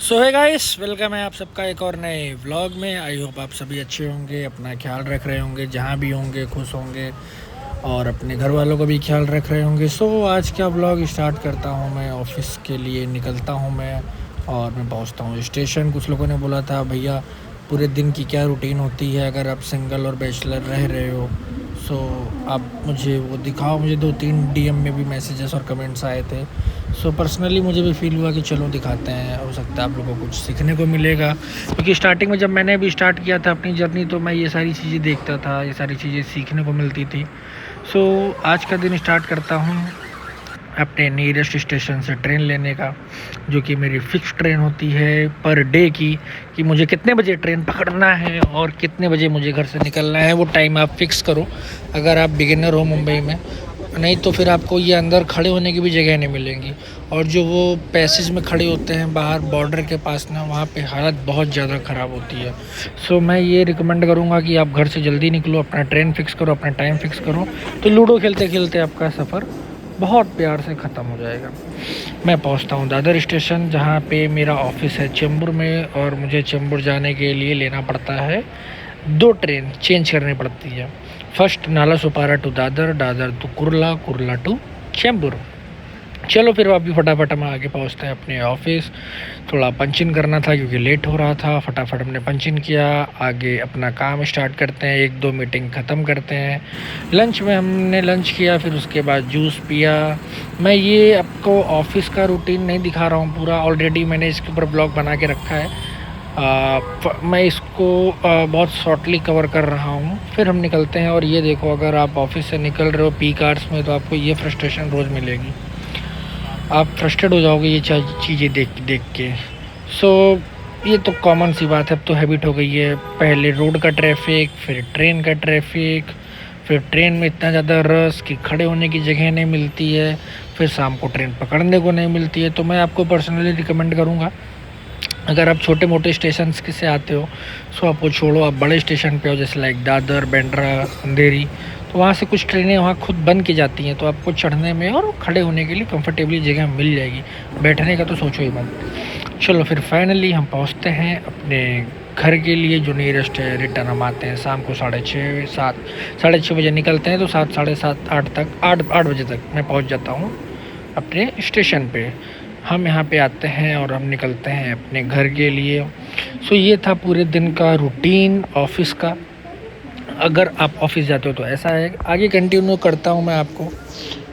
सो है guys, welcome है आप सबका एक और नए व्लॉग में। आई होप आप सभी अच्छे होंगे, अपना ख्याल रख रहे होंगे, जहाँ भी होंगे खुश होंगे और अपने घर वालों का भी ख्याल रख रहे होंगे। सो आज का व्लॉग स्टार्ट करता हूँ। मैं ऑफिस के लिए निकलता हूँ मैं, और मैं पहुँचता हूँ स्टेशन। कुछ लोगों ने बोला था भैया पूरे दिन की क्या रूटीन होती है अगर आप सिंगल और बैचलर रह रहे हो। सो आप मुझे वो दिखाओ। मुझे 2-3 डीएम में भी मैसेजेस और कमेंट्स आए थे। सो पर्सनली मुझे भी फील हुआ कि चलो दिखाते हैं, हो सकता है आप लोगों को कुछ सीखने को मिलेगा। क्योंकि स्टार्टिंग में जब मैंने भी स्टार्ट किया था अपनी जर्नी, तो मैं ये सारी चीज़ें देखता था, ये सारी चीज़ें सीखने को मिलती थी। सो आज का दिन स्टार्ट करता हूँ अपने नियरेस्ट स्टेशन से ट्रेन लेने का, जो कि मेरी फ़िक्स ट्रेन होती है पर डे की, कि मुझे कितने बजे ट्रेन पकड़ना है और कितने बजे मुझे घर से निकलना है। वो टाइम आप फ़िक्स करो अगर आप बिगिनर हो मुंबई में, नहीं तो फिर आपको ये अंदर खड़े होने की भी जगह नहीं मिलेंगी। और जो वो पैसेज में खड़े होते हैं बाहर बॉर्डर के पास ना, वहाँ पे हालत बहुत ज़्यादा ख़राब होती है। सो मैं ये रिकमेंड करूँगा कि आप घर से जल्दी निकलो, अपना ट्रेन फ़िक्स करो, अपना टाइम फ़िक्स करो, तो लूडो खेलते खेलते आपका सफ़र बहुत प्यार से ख़त्म हो जाएगा। मैं पहुंचता हूं दादर स्टेशन, जहां पे मेरा ऑफिस है चेंबूर में, और मुझे चेंबूर जाने के लिए लेना पड़ता है 2 ट्रेन चेंज करनी पड़ती है। First Nalasopara to Dadar, Dadar to Kurla, Kurla to Chembur. चलो फिर अभी फटाफट हम आगे पहुंचते हैं अपने ऑफिस। थोड़ा पंच इन करना था क्योंकि लेट हो रहा था। फटाफट हमने पंच इन किया, आगे अपना काम स्टार्ट करते हैं, 1-2 मीटिंग ख़त्म करते हैं। लंच में हमने लंच किया, फिर उसके बाद जूस पिया। मैं ये आपको ऑफिस का रूटीन नहीं दिखा रहा हूँ पूरा, ऑलरेडी मैंने इसके ऊपर ब्लॉग बना के रखा है। मैं इसको बहुत शॉर्टली कवर कर रहा हूँ। फिर हम निकलते हैं, और ये देखो, अगर आप ऑफिस से निकल रहे हो पीक आवर्स में, तो आपको ये फ्रस्ट्रेशन रोज़ मिलेगी। आप फ्रस्ट्रेट हो जाओगे ये चीज़ें देख देख के। सो ये तो कॉमन सी बात है, अब तो हैबिट हो गई है। पहले रोड का ट्रैफिक, फिर ट्रेन का ट्रैफिक, फिर ट्रेन में इतना ज़्यादा रश कि खड़े होने की जगह नहीं मिलती है, फिर शाम को ट्रेन पकड़ने को नहीं मिलती है। तो मैं आपको पर्सनली रिकमेंड करूँगा, अगर आप छोटे मोटे स्टेशन से आते हो, सो आप वो छोड़ो, आप बड़े स्टेशन पे हो, जैसे लाइक दादर, बांद्रा, अंधेरी, तो वहाँ से कुछ ट्रेनें वहाँ खुद बन के जाती हैं, तो आपको चढ़ने में और खड़े होने के लिए कंफर्टेबली जगह मिल जाएगी। बैठने का तो सोचो ही मत। चलो फिर फाइनली हम पहुँचते हैं अपने घर के लिए, जो नियरेस्ट है। रिटर्न हम आते हैं शाम को 6:30, 7, 6:30 बजे निकलते हैं, तो 7, 7:30, 8 तक, 8 बजे तक मैं पहुँच जाता हूँ अपने स्टेशन पे। हम यहाँ पे आते हैं और हम निकलते हैं अपने घर के लिए। सो ये था पूरे दिन का रूटीन ऑफिस का। अगर आप ऑफिस जाते हो तो ऐसा है। आगे कंटिन्यू करता हूँ मैं आपको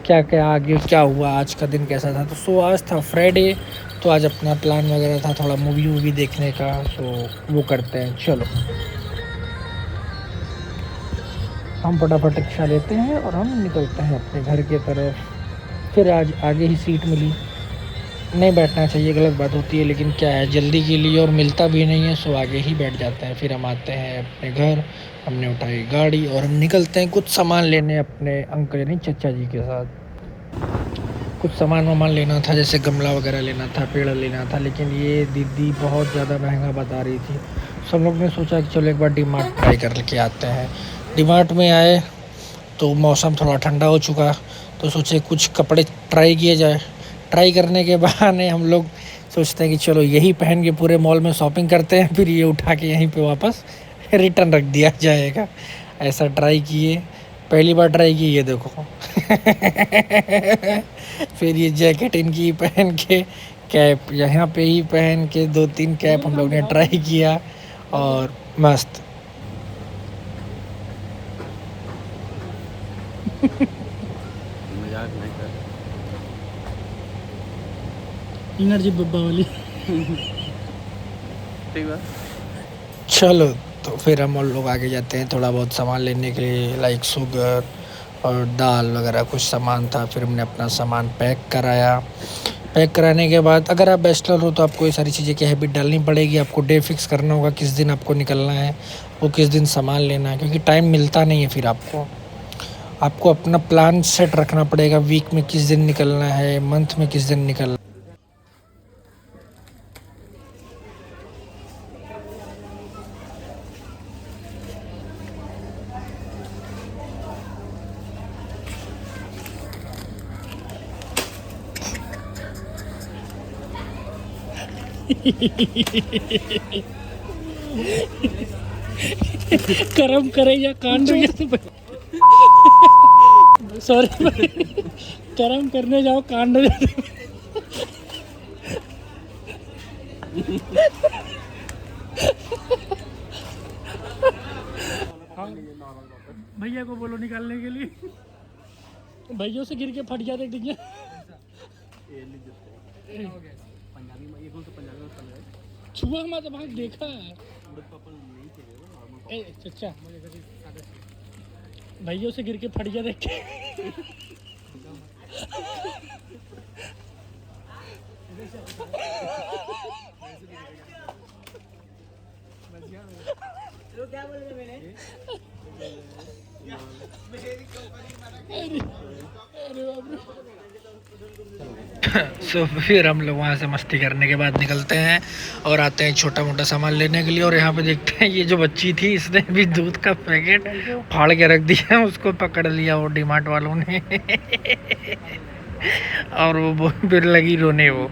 क्या क्या आगे क्या हुआ, आज का दिन कैसा था। तो सो आज था फ्राइडे, तो आज अपना प्लान वगैरह था थोड़ा मूवी वूवी देखने का, तो वो करते हैं। चलो हम फटाफट रिक्शा लेते हैं और हम निकलते हैं अपने घर की तरफ। फिर आज आगे ही सीट मिली। नहीं बैठना चाहिए, गलत बात होती है, लेकिन क्या है, जल्दी के लिए और मिलता भी नहीं है, सो आगे ही बैठ जाते हैं। फिर हम आते हैं अपने घर, हमने उठाई गाड़ी और हम निकलते हैं कुछ सामान लेने अपने अंकल यानी चचा जी के साथ। कुछ सामान वामान लेना था, जैसे गमला वगैरह लेना था, पेड़ लेना था, लेकिन ये दीदी बहुत ज़्यादा महंगा बता रही थी। सब लोग ने सोचा कि चलो एक बार डी मार्ट ट्राई करके आते हैं। डी मार्ट में आए तो मौसम थोड़ा ठंडा हो चुका, तो सोचे कुछ कपड़े ट्राई किए जाए। ट्राई करने के बहाने हम लोग सोचते हैं कि चलो यही पहन के पूरे मॉल में शॉपिंग करते हैं, फिर ये उठा के यहीं पे वापस रिटर्न रख दिया जाएगा। ऐसा ट्राई किए, पहली बार ट्राई की, ये देखो। फिर ये जैकेट इनकी पहन के, कैप यहाँ पे ही पहन के, 2-3 कैप हम लोग ने ट्राई किया, और मस्त। मजाक नहीं कर। एनर्जी बब्बा वाली। ठीक बा। चलो तो फिर हम लोग आगे जाते हैं थोड़ा बहुत सामान लेने के लिए, लाइक शुगर और दाल वगैरह कुछ सामान था। फिर हमने अपना सामान पैक कराया। पैक कराने के बाद, अगर आप बैचलर हो तो आपको ये सारी चीज़ें की हैबिट डालनी पड़ेगी। आपको डे फिक्स करना होगा किस दिन आपको निकलना है, वो किस दिन सामान लेना है, क्योंकि टाइम मिलता नहीं है। फिर आपको अपना प्लान सेट रखना पड़ेगा, वीक में किस दिन निकलना है, मंथ में किस दिन निकलना है। कर्म करे या कांड हो या सॉरी कर्म करने जाओ कांड हो जाते। भैया को बोलो निकालने के लिए, भैया से गिर के फट जाते डिग्गे। छुआ मत भाई देखा है चचा, भैया से गिर के फट जा देख के। सो फिर हम लोग वहाँ से मस्ती करने के बाद निकलते हैं और आते हैं छोटा मोटा सामान लेने के लिए। और यहाँ पे देखते हैं ये जो बच्ची थी इसने भी दूध का पैकेट फाड़ के रख दिया, उसको पकड़ लिया वो डीमार्ट वालों ने और वो फिर लगी रोने वो।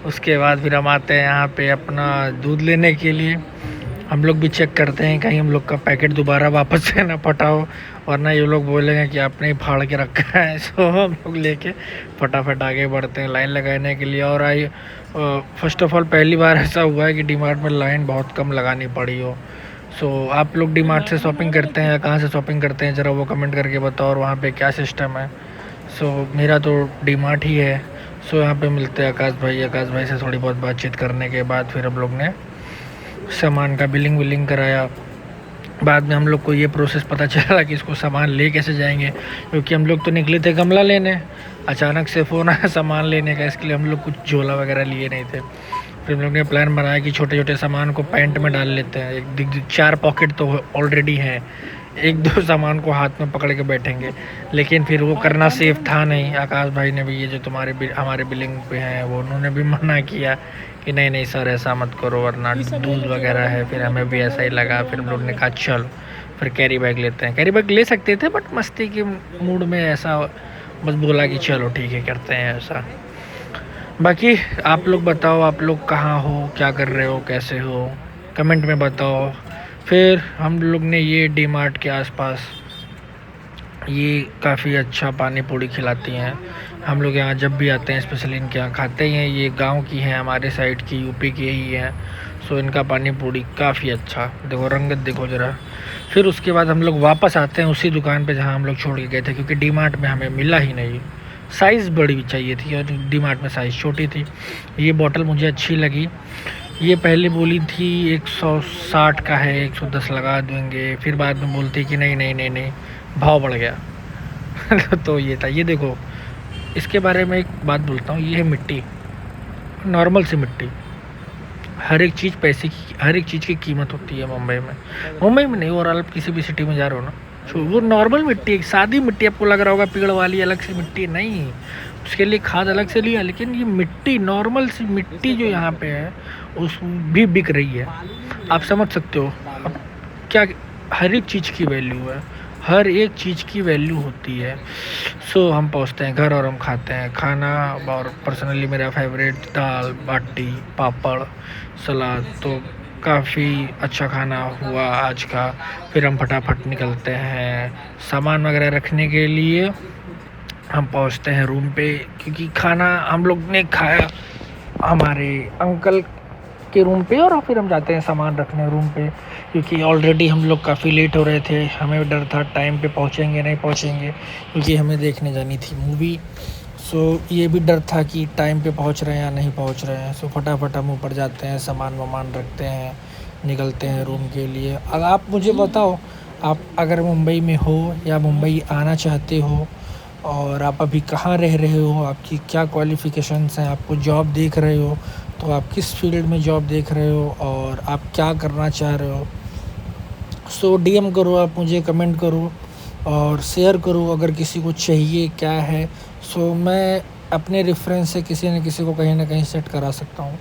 उसके बाद फिर हम आते हैं यहाँ पे अपना दूध लेने के लिए। हम लोग भी चेक करते हैं कहीं हम लोग का पैकेट दोबारा वापस से ना फटाओ, वरना ये लोग बोलेंगे कि आपने ही फाड़ के रखा है। सो हम लोग लेके फटाफट आगे बढ़ते हैं लाइन लगाने के लिए। और फर्स्ट ऑफ ऑल पहली बार ऐसा हुआ है कि डीमार्ट में लाइन बहुत कम लगानी पड़ी हो। सो आप लोग डीमार्ट से शॉपिंग करते हैं या कहाँ से शॉपिंग करते हैं ज़रा वो कमेंट करके बताओ, और वहाँ पे क्या सिस्टम है। सो मेरा तो डीमार्ट ही है। सो यहाँ पे मिलते हैं आकाश भाई से थोड़ी बहुत बातचीत करने के बाद फिर हम लोग ने सामान का बिलिंग कराया। बाद में हम लोग को ये प्रोसेस पता चला कि इसको सामान ले कैसे जाएंगे, क्योंकि हम लोग तो निकले थे गमला लेने, अचानक से फ़ोन आया सामान लेने का। इसके लिए हम लोग कुछ झोला वगैरह लिए नहीं थे। फिर हम लोग ने प्लान बनाया कि छोटे छोटे सामान को पैंट में डाल लेते हैं। एक 4 पॉकेट तो ऑलरेडी हैं, 1-2 सामान को हाथ में पकड़ के बैठेंगे। लेकिन फिर वो करना सेफ था नहीं। आकाश भाई ने भी ये जो हमारे बिलिंग पे हैं वो उन्होंने भी मना किया कि नहीं सर ऐसा मत करो वरना दूध वगैरह है। फिर हमें भी ऐसा ही लगा। फिर हम लोग ने कहा चलो फिर कैरी बैग लेते हैं। कैरी बैग ले सकते थे बट मस्ती के मूड में ऐसा बस बोला कि चलो ठीक है करते हैं ऐसा। बाकी आप लोग बताओ, आप लोग कहाँ हो, क्या कर रहे हो, कैसे हो, कमेंट में बताओ। फिर हम लोग ने ये डीमार्ट के आसपास ये काफ़ी अच्छा पानी पूड़ी खिलाती हैं। हम लोग यहाँ जब भी आते हैं स्पेशली इनके यहाँ खाते ही हैं। ये गांव की हैं, हमारे साइड की यूपी की ही हैं। सो इनका पानी पूड़ी काफ़ी अच्छा, देखो रंगत देखो ज़रा। फिर उसके बाद हम लोग वापस आते हैं उसी दुकान पे जहाँ हम लोग छोड़ के गए थे, क्योंकि डीमार्ट में हमें मिला ही नहीं। साइज़ बड़ी चाहिए थी और डीमार्ट में साइज़ छोटी थी। ये बॉटल मुझे अच्छी लगी। ये पहले बोली थी 160 का है, 110 लगा देंगे। फिर बाद में बोलती कि नहीं भाव बढ़ गया तो ये था। ये देखो इसके बारे में एक बात बोलता हूँ, ये है मिट्टी, नॉर्मल सी मिट्टी। हर एक चीज़ पैसे की, हर एक चीज़ की कीमत होती है मुंबई में नहीं, और आप किसी भी सिटी में जा रहे हो ना, तो वो नॉर्मल मिट्टी, एक सादी मिट्टी आपको लग रहा होगा पेड़ वाली अलग से मिट्टी नहीं, उसके लिए खाद अलग से लिया। लेकिन ये मिट्टी, नॉर्मल सी मिट्टी जो यहाँ पे है उस भी बिक रही है। आप समझ सकते हो अब क्या, हर एक चीज़ की वैल्यू है, हर एक चीज़ की वैल्यू होती है। सो हम पहुँचते हैं घर और हम खाते हैं खाना। और पर्सनली मेरा फेवरेट दाल बाटी पापड़ सलाद, तो काफ़ी अच्छा खाना हुआ आज का। फिर हम फटाफट निकलते हैं सामान वगैरह रखने के लिए। हम पहुंचते हैं रूम पे, क्योंकि खाना हम लोग ने खाया हमारे अंकल के रूम पे, और फिर हम जाते हैं सामान रखने रूम पे, क्योंकि ऑलरेडी हम लोग काफ़ी लेट हो रहे थे। हमें डर था टाइम पे पहुंचेंगे नहीं पहुंचेंगे, क्योंकि हमें देखने जानी थी मूवी। सो ये भी डर था कि टाइम पे पहुंच रहे हैं या नहीं पहुंच रहे हैं। सो फटाफट हम ऊपर जाते हैं, सामान वामान रखते हैं, निकलते हैं रूम के लिए। अब आप मुझे बताओ, आप अगर मुंबई में हो या मुंबई आना चाहते हो, और आप अभी कहाँ रह रहे हो, आपकी क्या क्वालिफ़िकेशंस हैं, आपको जॉब देख रहे हो तो आप किस फील्ड में जॉब देख रहे हो, और आप क्या करना चाह रहे हो। सो डीएम करो, आप मुझे कमेंट करो और शेयर करो अगर किसी को चाहिए क्या है। सो मैं अपने रेफरेंस से किसी न किसी को कहीं ना कहीं सेट करा सकता हूँ,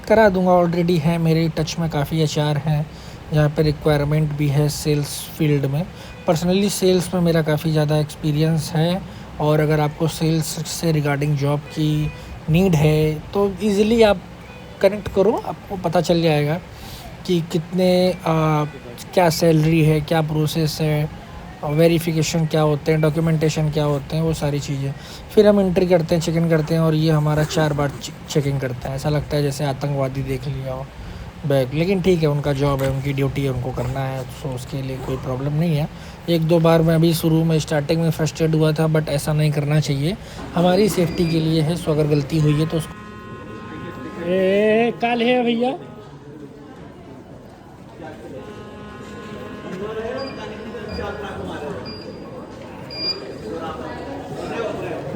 करा दूँगा। ऑलरेडी है मेरे टच में काफ़ी एचआर हैं जहाँ पे रिक्वायरमेंट भी है सेल्स फील्ड में। पर्सनली सेल्स में मेरा काफ़ी ज़्यादा एक्सपीरियंस है, और अगर आपको सेल्स से रिगार्डिंग जॉब की नीड है तो ईज़िली आप कनेक्ट करो, आपको पता चल जाएगा कि कितने क्या सैलरी है, क्या प्रोसेस है, वेरिफिकेशन क्या होते हैं, डॉक्यूमेंटेशन क्या होते हैं, वो सारी चीज़ें। फिर हम एंट्री करते हैं, चेक इन करते हैं, और ये हमारा 4 बार चेकिंग करता है। ऐसा लगता है जैसे आतंकवादी देख लिया हो बैग, लेकिन ठीक है, उनका जॉब है, उनकी ड्यूटी है, उनको करना है, तो उसके लिए कोई प्रॉब्लम नहीं है। 1-2 बार मैं अभी शुरू में स्टार्टिंग में फ्रस्ट्रेट हुआ था, बट ऐसा नहीं करना चाहिए, हमारी सेफ्टी के लिए है। सो अगर गलती हुई है तो उसको काल है भैया।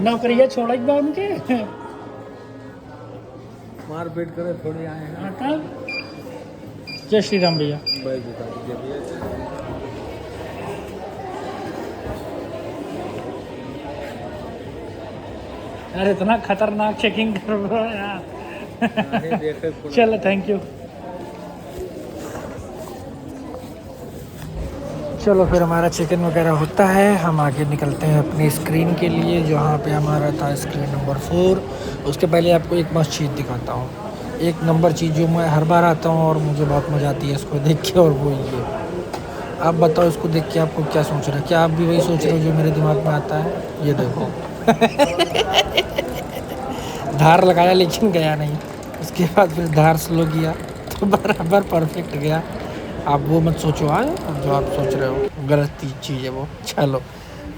नौकरियाँ छोड़ एक बार उनके मारपीट करे थोड़ी आए हैं। तब जय श्री राम भैया। बैग बता दीजिए भैया। अरे इतना खतरनाक चेकिंग कर रहा है यार। देखे चलो थैंक यू। चलो फिर हमारा चेक-इन वगैरह होता है, हम आगे निकलते हैं अपनी स्क्रीन के लिए, जहाँ पे हमारा था स्क्रीन नंबर 4। उसके पहले आपको एक मस्त चीज़ दिखाता हूँ, एक नंबर चीज़ जो मैं हर बार आता हूँ और मुझे बहुत मज़ा आती है इसको देख के, और वो ये। आप बताओ इसको देख के आपको क्या सोच रहे हैं? क्या आप भी वही सोच रहे हो जो मेरे दिमाग में आता है? ये देखो धार लगाया लेकिन गया नहीं, उसके बाद फिर धार स्लो किया तो बराबर परफेक्ट गया। आप वो मत सोचो जो आप सोच रहे हो, गलत चीज़ है वो। चलो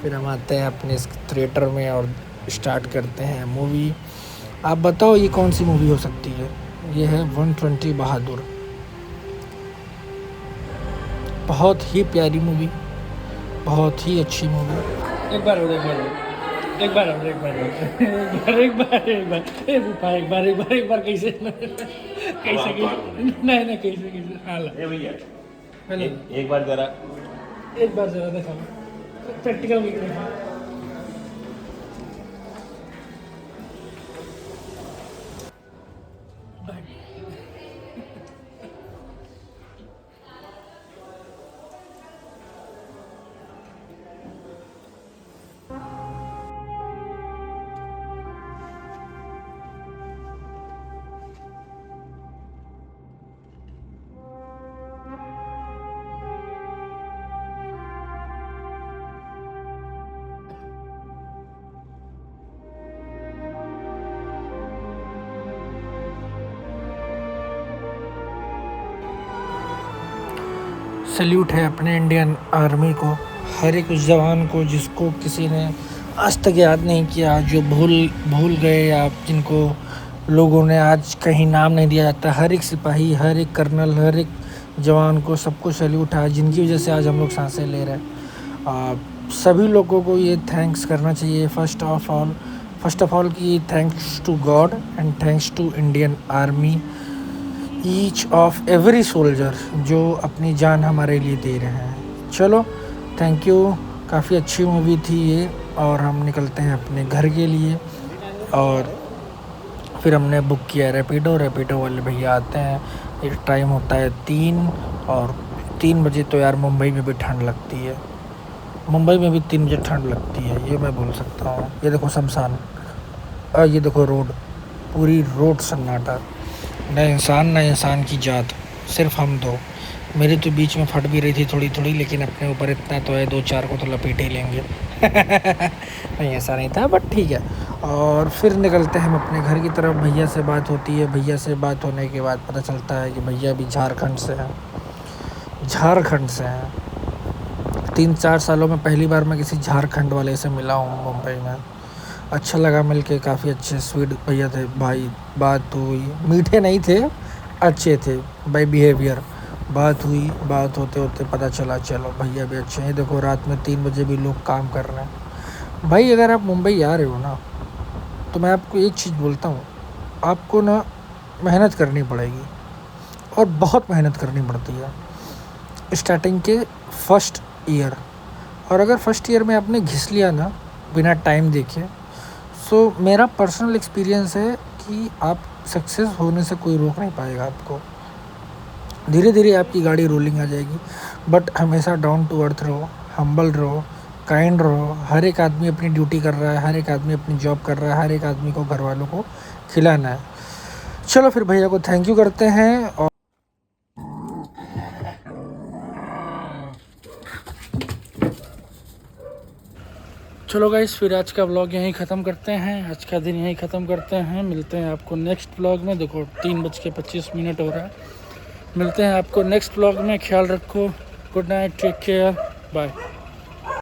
फिर हम आते हैं अपने इस थिएटर में और स्टार्ट करते हैं मूवी। आप बताओ ये कौन सी मूवी हो सकती है? ये है 120 बहादुर। बहुत ही प्यारी मूवी, बहुत ही अच्छी मूवी। एक बार और एक बार और एक बार और एक बार और एक बार एक बार एक बार एक बार एक बार एक बार कैसे कैसे नहीं नहीं कैसे कैसे हाल ए भैया हेलो एक बार जरा एक बार जरा देखा प्रैक्टिकल देखा। सल्यूट है अपने इंडियन आर्मी को, हर एक उस जवान को जिसको किसी ने आज तक याद नहीं किया, जो भूल गए, या जिनको लोगों ने आज कहीं नाम नहीं दिया जाता। हर एक सिपाही, हर एक कर्नल, हर एक जवान को, सबको सल्यूट है, जिनकी वजह से आज हम लोग सांसें ले रहे हैं। सभी लोगों को ये थैंक्स करना चाहिए। फर्स्ट ऑफ ऑल कि thanks to God and thanks to Indian army, each of every soldier जो अपनी जान हमारे लिए दे रहे हैं। चलो थैंक यू, काफ़ी अच्छी मूवी थी ये। और हम निकलते हैं अपने घर के लिए, और फिर हमने बुक किया रैपिडो वाले भैया आते हैं। एक टाइम होता है 3, और 3 बजे तो यार मुंबई में भी ठंड लगती है, मुंबई में भी 3 बजे ठंड लगती है, ये मैं बोल सकता हूँ। ये देखो शमशान, और ये देखो रोड, पूरी रोड सन्नाटा, न इंसान की जात, सिर्फ हम दो। मेरी तो बीच में फट भी रही थी थोड़ी थोड़ी, लेकिन अपने ऊपर इतना तो है, 2-4 को तो लपेट ही लेंगे नहीं ऐसा नहीं था, बट ठीक है। और फिर निकलते हैं हम अपने घर की तरफ। भैया से बात होती है, भैया से बात होने के बाद पता चलता है कि भैया भी झारखंड से हैं। 3-4 सालों में पहली बार मैं किसी झारखंड वाले से मिला हूँ मुंबई में। अच्छा लगा मिलके, काफ़ी अच्छे स्वीट भैया थे भाई। बात हुई, मीठे नहीं थे, अच्छे थे बाय बिहेवियर। बात हुई, बात होते होते पता चला चलो भैया भी अच्छे हैं। देखो रात में 3 बजे भी लोग काम कर रहे हैं। भाई अगर आप मुंबई आ रहे हो ना, तो मैं आपको एक चीज़ बोलता हूँ, आपको ना मेहनत करनी पड़ेगी, और बहुत मेहनत करनी पड़ती है स्टार्टिंग के फर्स्ट ईयर। और अगर फर्स्ट ईयर में आपने घिस लिया ना बिना टाइम देखे, सो मेरा पर्सनल एक्सपीरियंस है कि आप सक्सेस होने से कोई रोक नहीं पाएगा आपको। धीरे धीरे आपकी गाड़ी रोलिंग आ जाएगी, बट हमेशा डाउन टू अर्थ रहो, हम्बल रहो, काइंड रहो। हर एक आदमी अपनी ड्यूटी कर रहा है, हर एक आदमी अपनी जॉब कर रहा है, हर एक आदमी को घर वालों को खिलाना है। चलो फिर भैया को थैंक यू करते हैं और चलो गाइस फिर आज का व्लॉग यहीं ख़त्म करते हैं, आज का दिन यहीं ख़त्म करते हैं। मिलते हैं आपको नेक्स्ट व्लॉग में। देखो 3:25 हो रहा है। मिलते हैं आपको नेक्स्ट व्लॉग में। ख्याल रखो। Good night, take care, bye.